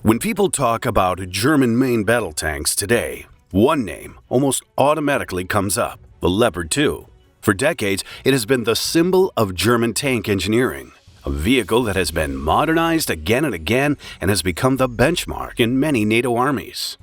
When people talk about German main battle tanks today, one name almost automatically comes up: the Leopard 2. For decades, it has been the symbol of German tank engineering, a vehicle that has been modernized again and again and has become the benchmark in many NATO armies.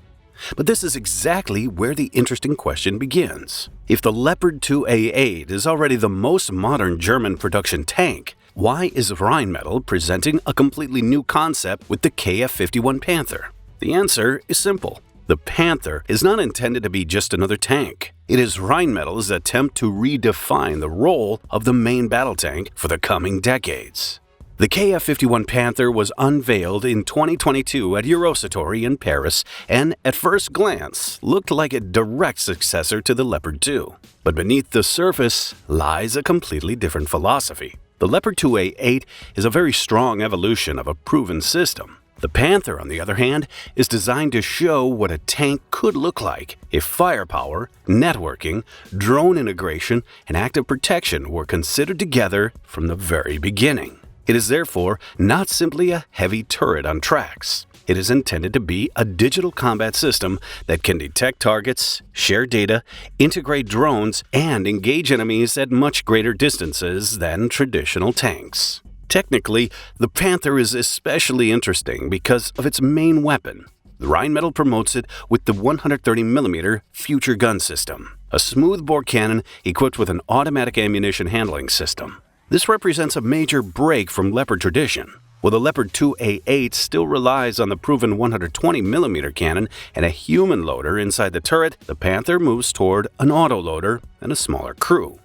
But this is exactly where the interesting question begins. If the Leopard 2A8 is already the most modern German production tank, why is Rheinmetall presenting a completely new concept with the KF-51 Panther? The answer is simple. The Panther is not intended to be just another tank. It is Rheinmetall's attempt to redefine the role of the main battle tank for the coming decades. The KF-51 Panther was unveiled in 2022 at Eurosatory in Paris and, at first glance, looked like a direct successor to the Leopard 2. But beneath the surface lies a completely different philosophy. The Leopard 2A8 is a very strong evolution of a proven system. The Panther, on the other hand, is designed to show what a tank could look like if firepower, networking, drone integration, and active protection were considered together from the very beginning. It is therefore not simply a heavy turret on tracks. It is intended to be a digital combat system that can detect targets, share data, integrate drones, and engage enemies at much greater distances than traditional tanks. Technically, the Panther is especially interesting because of its main weapon. Rheinmetall promotes it with the 130mm Future gun system, a smoothbore cannon equipped with an automatic ammunition handling system. This represents a major break from Leopard tradition. While the Leopard 2A8 still relies on the proven 120mm cannon and a human loader inside the turret, the Panther moves toward an autoloader and a smaller crew.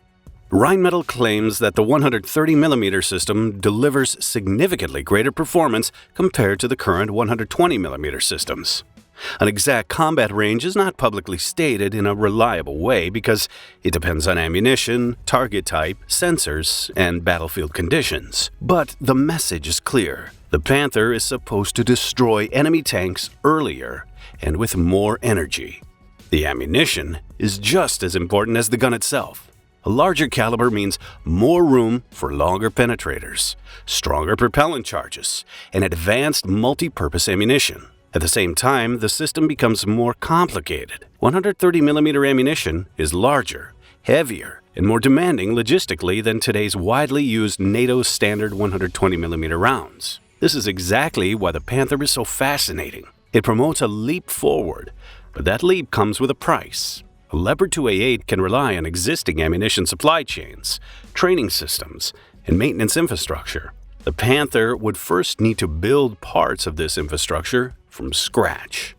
Rheinmetall claims that the 130mm system delivers significantly greater performance compared to the current 120mm systems. An exact combat range is not publicly stated in a reliable way because it depends on ammunition, target type, sensors, and battlefield conditions. But the message is clear. The Panther is supposed to destroy enemy tanks earlier and with more energy. The ammunition is just as important as the gun itself. A larger caliber means more room for longer penetrators, stronger propellant charges, and advanced multi-purpose ammunition. At the same time, the system becomes more complicated. 130mm ammunition is larger, heavier, and more demanding logistically than today's widely used NATO standard 120mm rounds. This is exactly why the Panther is so fascinating. It promotes a leap forward, but that leap comes with a price. A Leopard 2A8 can rely on existing ammunition supply chains, training systems, and maintenance infrastructure. The Panther would first need to build parts of this infrastructure from scratch.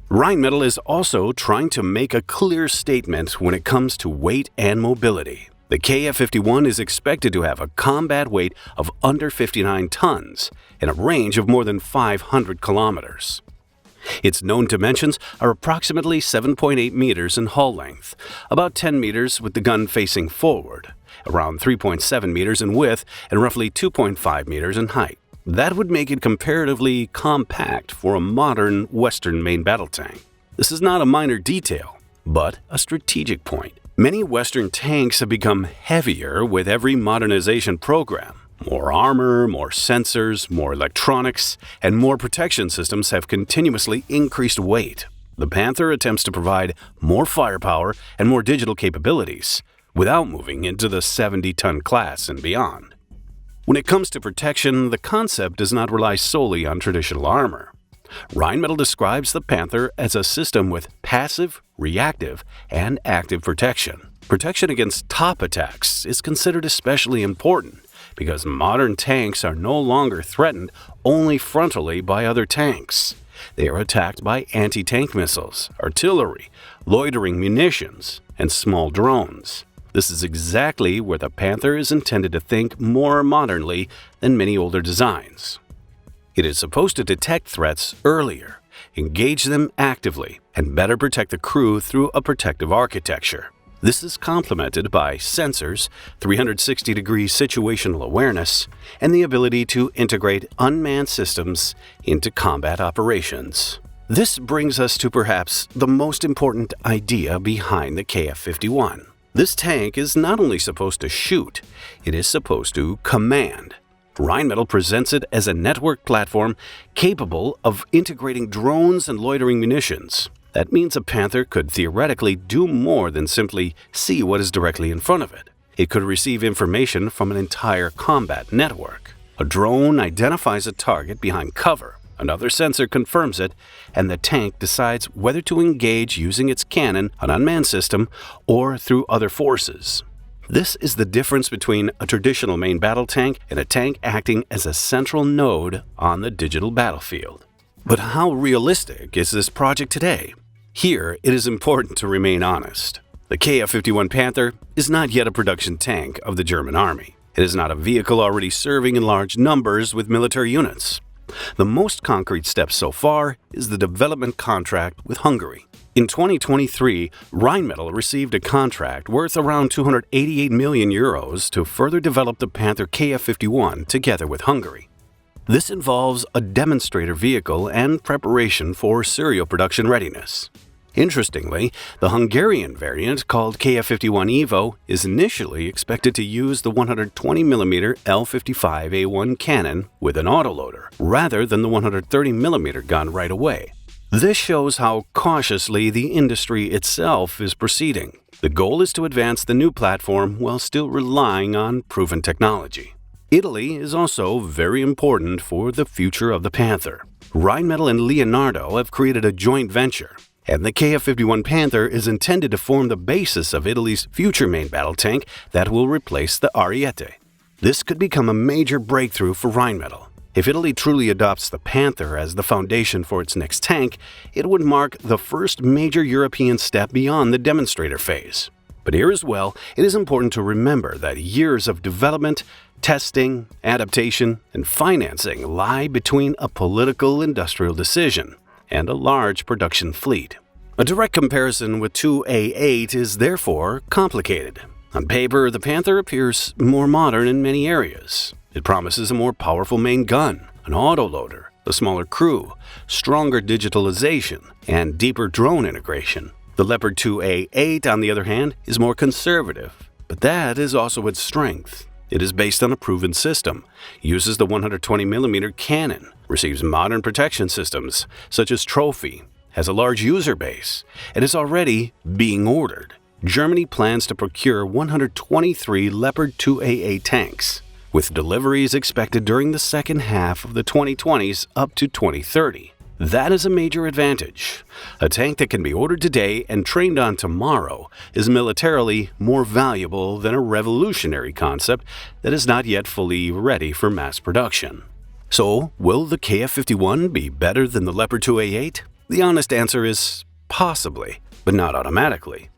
Rheinmetall is also trying to make a clear statement when it comes to weight and mobility. The KF-51 is expected to have a combat weight of under 59 tons and a range of more than 500 kilometers. Its known dimensions are approximately 7.8 meters in hull length, about 10 meters with the gun facing forward, around 3.7 meters in width, and roughly 2.5 meters in height. That would make it comparatively compact for a modern Western main battle tank. This is not a minor detail, but a strategic point. Many Western tanks have become heavier with every modernization program. More armor, more sensors, more electronics, and more protection systems have continuously increased weight. The Panther attempts to provide more firepower and more digital capabilities without moving into the 70-ton class and beyond. When it comes to protection, the concept does not rely solely on traditional armor. Rheinmetall describes the Panther as a system with passive, reactive, and active protection. Protection against top attacks is considered especially important because modern tanks are no longer threatened only frontally by other tanks. They are attacked by anti-tank missiles, artillery, loitering munitions, and small drones. This is exactly where the Panther is intended to think more modernly than many older designs. It is supposed to detect threats earlier, engage them actively, and better protect the crew through a protective architecture. This is complemented by sensors, 360-degree situational awareness, and the ability to integrate unmanned systems into combat operations. This brings us to perhaps the most important idea behind the KF-51. This tank is not only supposed to shoot, it is supposed to command. Rheinmetall presents it as a network platform capable of integrating drones and loitering munitions. That means a Panther could theoretically do more than simply see what is directly in front of it. It could receive information from an entire combat network. A drone identifies a target behind cover. Another sensor confirms it, and the tank decides whether to engage using its cannon, an unmanned system, or through other forces. This is the difference between a traditional main battle tank and a tank acting as a central node on the digital battlefield. But how realistic is this project today? Here, it is important to remain honest. The KF-51 Panther is not yet a production tank of the German army. It is not a vehicle already serving in large numbers with military units. The most concrete step so far is the development contract with Hungary. In 2023, Rheinmetall received a contract worth around 288 million euros to further develop the Panther KF-51 together with Hungary. This involves a demonstrator vehicle and preparation for serial production readiness. Interestingly, the Hungarian variant, called KF-51 Evo, is initially expected to use the 120mm L55A1 cannon with an autoloader, rather than the 130mm gun right away. This shows how cautiously the industry itself is proceeding. The goal is to advance the new platform while still relying on proven technology. Italy is also very important for the future of the Panther. Rheinmetall and Leonardo have created a joint venture, and the KF-51 Panther is intended to form the basis of Italy's future main battle tank that will replace the Ariete. This could become a major breakthrough for Rheinmetall. If Italy truly adopts the Panther as the foundation for its next tank, it would mark the first major European step beyond the demonstrator phase. But here as well, it is important to remember that years of development, testing, adaptation, and financing lie between a political industrial decision and a large production fleet. A direct comparison with 2A8 is therefore complicated. On paper, the Panther appears more modern in many areas. It promises a more powerful main gun, an autoloader, a smaller crew, stronger digitalization, and deeper drone integration. The Leopard 2A8, on the other hand, is more conservative, but that is also its strength. It is based on a proven system, uses the 120mm cannon, receives modern protection systems such as Trophy, has a large user base, and is already being ordered. Germany plans to procure 123 Leopard 2A8 tanks, with deliveries expected during the second half of the 2020s up to 2030. That is a major advantage. A tank that can be ordered today and trained on tomorrow is militarily more valuable than a revolutionary concept that is not yet fully ready for mass production. So, will the KF-51 be better than the Leopard 2A8? The honest answer is possibly, but not automatically.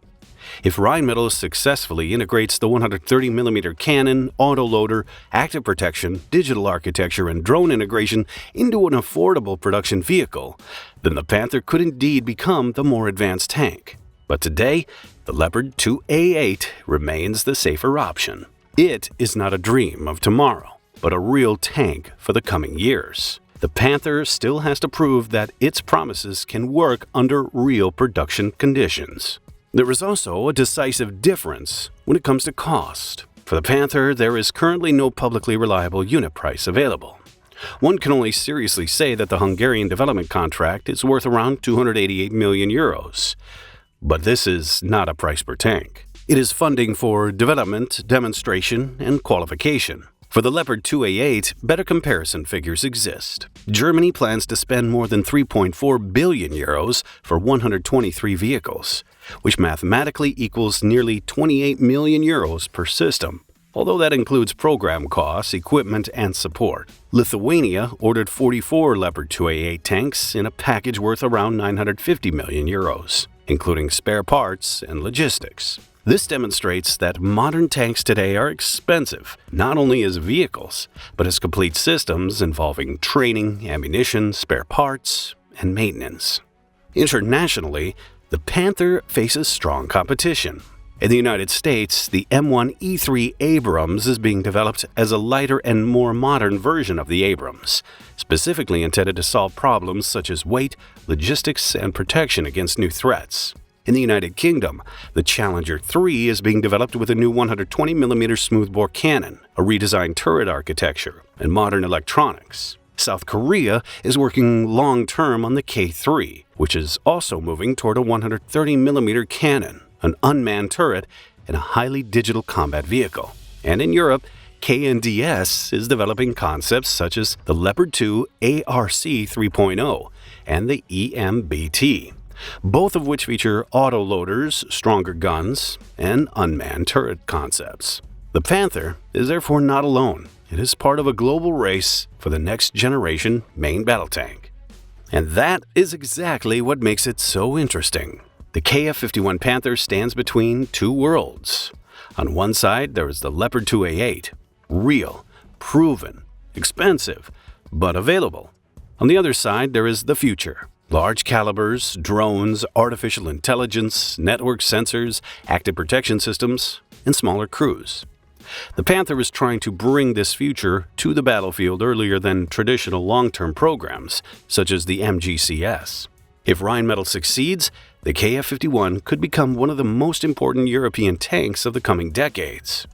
If Rheinmetall successfully integrates the 130mm cannon, autoloader, active protection, digital architecture, and drone integration into an affordable production vehicle, then the Panther could indeed become the more advanced tank. But today, the Leopard 2A8 remains the safer option. It is not a dream of tomorrow, but a real tank for the coming years. The Panther still has to prove that its promises can work under real production conditions. There is also a decisive difference when it comes to cost. For the Panther, there is currently no publicly reliable unit price available. One can only seriously say that the Hungarian development contract is worth around 288 million euros. But this is not a price per tank. It is funding for development, demonstration, and qualification. For the Leopard 2A8, better comparison figures exist. Germany plans to spend more than 3.4 billion euros for 123 vehicles, which mathematically equals nearly 28 million euros per system, although that includes program costs, equipment, and support. Lithuania ordered 44 Leopard 2A8 tanks in a package worth around 950 million euros, including spare parts and logistics. This demonstrates that modern tanks today are expensive, not only as vehicles, but as complete systems involving training, ammunition, spare parts, and maintenance. Internationally, the Panther faces strong competition. In the United States, the M1E3 Abrams is being developed as a lighter and more modern version of the Abrams, specifically intended to solve problems such as weight, logistics, and protection against new threats. In the United Kingdom, the Challenger 3 is being developed with a new 120mm smoothbore cannon, a redesigned turret architecture, and modern electronics. South Korea is working long-term on the K3, which is also moving toward a 130mm cannon, an unmanned turret, and a highly digital combat vehicle. And in Europe, KNDS is developing concepts such as the Leopard 2 ARC 3.0 and the EMBT, both of which feature autoloaders, stronger guns, and unmanned turret concepts. The Panther is therefore not alone. It is part of a global race for the next generation main battle tank. And that is exactly what makes it so interesting. The KF-51 Panther stands between two worlds. On one side, there is the Leopard 2A8, real, proven, expensive, but available. On the other side, there is the future. Large calibers, drones, artificial intelligence, network sensors, active protection systems, and smaller crews. The Panther is trying to bring this future to the battlefield earlier than traditional long-term programs, such as the MGCS. If Rheinmetall succeeds, the KF-51 could become one of the most important European tanks of the coming decades.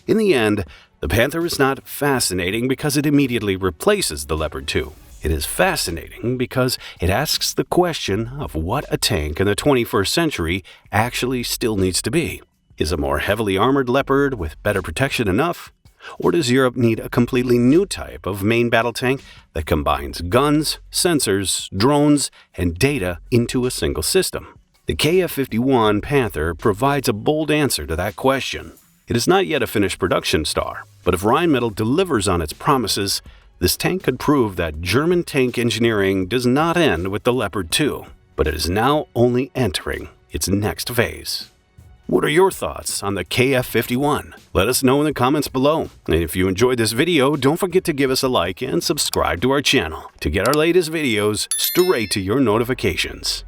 In the end, the Panther is not fascinating because it immediately replaces the Leopard 2. It is fascinating because it asks the question of what a tank in the 21st century actually still needs to be. Is a more heavily armored Leopard with better protection enough? Or does Europe need a completely new type of main battle tank that combines guns, sensors, drones, and data into a single system? The KF-51 Panther provides a bold answer to that question. It is not yet a finished production star, but if Rheinmetall delivers on its promises, this tank could prove that German tank engineering does not end with the Leopard 2, but it is now only entering its next phase. What are your thoughts on the KF-51? Let us know in the comments below. And if you enjoyed this video, don't forget to give us a like and subscribe to our channel to get our latest videos straight to your notifications.